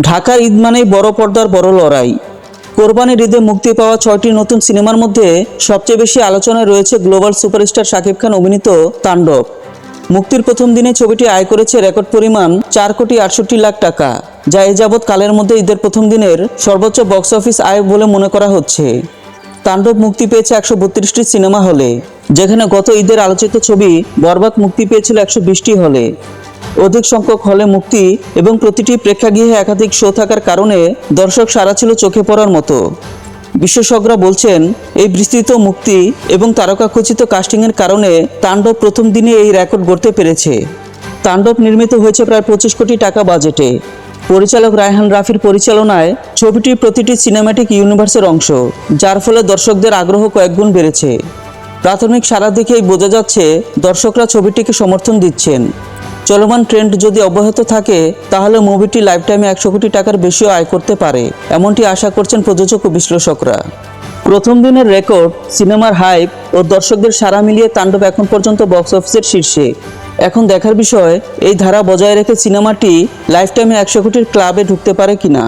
ঢাকার ঈদ মানেই বড় পর্দার বড় লড়াই। কোরবানির ঈদে মুক্তি পাওয়া ৬টি নতুন সিনেমার মধ্যে সবচেয়ে বেশি আলোচনায় রয়েছে গ্লোবাল সুপারস্টার শাকিব খান অভিনীত তাণ্ডব। মুক্তির প্রথম দিনে ছবিটি আয় করেছে রেকর্ড পরিমাণ ৪,৬৮,০০,০০০ টাকা, যা এ যাবৎ কালের মধ্যে ঈদের প্রথম দিনের সর্বোচ্চ বক্স অফিস আয় বলে মনে করা হচ্ছে। তাণ্ডব মুক্তি পেয়েছে ১৩২টি সিনেমা হলে, যেখানে গত ঈদের আলোচিত ছবি বরবাদ মুক্তি পেয়েছিল ১২০টি হলে। অধিক সংখ্যক হলে মুক্তি এবং প্রতিটি প্রেক্ষাগৃহে একাধিক শো থাকার কারণে দর্শক সাড়া ছিল চোখে পড়ার মতো। বিশেষজ্ঞরা বলছেন, এই বিস্তৃত মুক্তি এবং তারকাখচিত কাস্টিংয়ের কারণে তাণ্ডব প্রথম দিনে এই রেকর্ড গড়তে পেরেছে। তাণ্ডব নির্মিত হয়েছে প্রায় ২৫ কোটি টাকা বাজেটে। পরিচালক রায়হান রাফির পরিচালনায় ছবিটি প্রতিটি সিনেম্যাটিক ইউনিভার্সের অংশ, যার ফলে দর্শকদের আগ্রহ কয়েকগুণ বেড়েছে। প্রাথমিক সাড়া দেখেই বোঝা যাচ্ছে দর্শকরা ছবিটিকে সমর্থন দিচ্ছেন। চলমান ট্রেন্ড যদি অব্যাহত থাকে তাহলে মুভিটি লাইফ টাইমে ১০০ কোটি টাকার বেশিও আয় করতে পারে, এমনটি আশা করছেন প্রযোজক ও বিশ্লেষকরা। প্রথম দিনের রেকর্ড, সিনেমার হাইপ ও দর্শকদের সাড়া মিলিয়ে তাণ্ডব এখন পর্যন্ত বক্স অফিসের শীর্ষে। এখন দেখার বিষয়, এই ধারা বজায় রেখে সিনেমাটি লাইফ টাইমে ১০০ কোটির ক্লাবে ঢুকতে পারে কিনা।